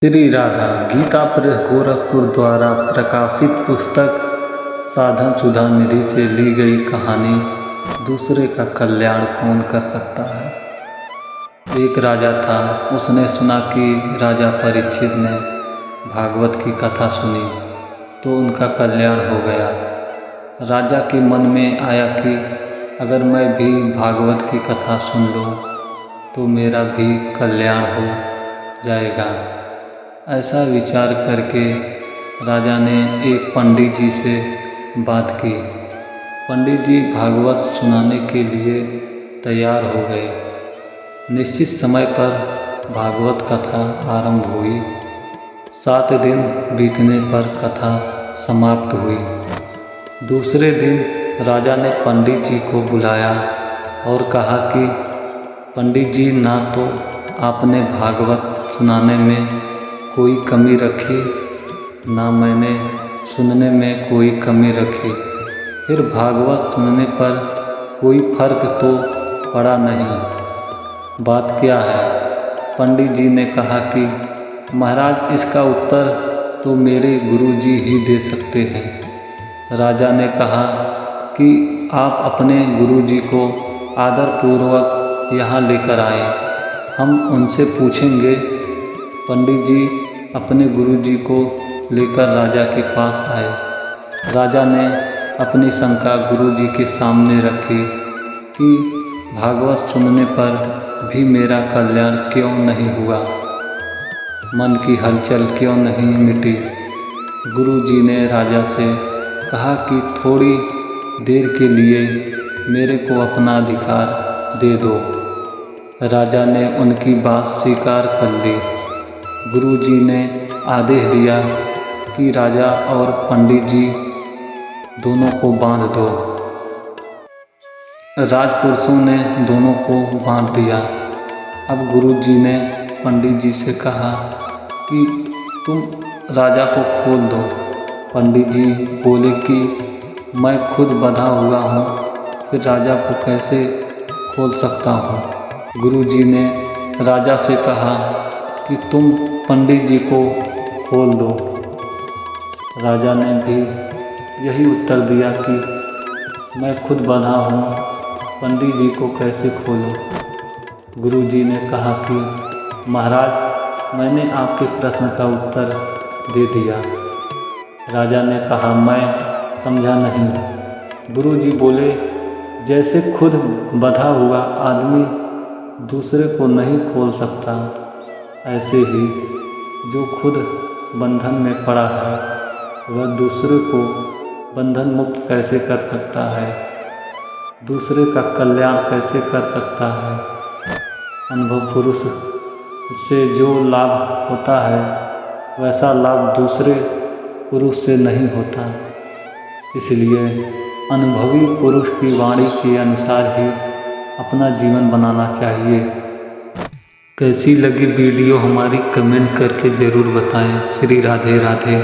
Shri Radha Gita press Gorakhpur द्वारा प्रकाशित पुस्तक साधन सुधा निधि से ली गई कहानी दूसरे का कल्याण कौन कर सकता है। एक राजा था। उसने सुना कि राजा परीक्षित ने भागवत की कथा सुनी तो उनका कल्याण हो गया। राजा के मन में आया कि अगर मैं भी भागवत की कथा सुन लूँ तो मेरा भी कल्याण हो जाएगा। ऐसा विचार करके राजा ने एक पंडित जी से बात की। पंडित जी भागवत सुनाने के लिए तैयार हो गए। निश्चित समय पर भागवत कथा आरंभ हुई। 7 दिन बीतने पर कथा समाप्त हुई। दूसरे दिन राजा ने पंडित जी को बुलाया और कहा कि पंडित जी, ना तो आपने भागवत सुनाने में कोई कमी रखी, ना मैंने सुनने में कोई कमी रखी। फिर भागवत सुनने पर कोई फर्क तो पड़ा नहीं। बात क्या है? पंडित जी ने कहा कि महाराज, इसका उत्तर तो मेरे गुरुजी ही दे सकते हैं। राजा ने कहा कि आप अपने गुरुजी को आदरपूर्वक यहाँ लेकर आए, हम उनसे पूछेंगे। पंडित जी अपने गुरुजी को लेकर राजा के पास आए। राजा ने अपनी शंका गुरुजी के सामने रखी कि भागवत सुनने पर भी मेरा कल्याण क्यों नहीं हुआ, मन की हलचल क्यों नहीं मिटी। गुरुजी ने राजा से कहा कि थोड़ी देर के लिए मेरे को अपना अधिकार दे दो। राजा ने उनकी बात स्वीकार कर ली। गुरुजी ने आदेश दिया कि राजा और पंडित जी दोनों को बांध दो। राजपुरुषों ने दोनों को बांध दिया। अब गुरुजी ने पंडित जी से कहा कि तुम राजा को खोल दो। पंडित जी बोले कि मैं खुद बंधा हुआ हूँ, फिर राजा को कैसे खोल सकता हूँ। गुरुजी ने राजा से कहा कि तुम पंडित जी को खोल दो। राजा ने भी यही उत्तर दिया कि मैं खुद बंधा हूँ, पंडित जी को कैसे खोलूं। गुरुजी ने कहा कि महाराज, मैंने आपके प्रश्न का उत्तर दे दिया। राजा ने कहा, मैं समझा नहीं। गुरुजी बोले, जैसे खुद बंधा हुआ आदमी दूसरे को नहीं खोल सकता, ऐसे ही जो खुद बंधन में पड़ा है वह दूसरे को बंधन मुक्त कैसे कर सकता है, दूसरे का कल्याण कैसे कर सकता है। अनुभव पुरुष से जो लाभ होता है वैसा लाभ दूसरे पुरुष से नहीं होता। इसलिए अनुभवी पुरुष की वाणी के अनुसार ही अपना जीवन बनाना चाहिए। कैसी लगी वीडियो हमारी कमेंट करके ज़रूर बताएं। श्री राधे राधे।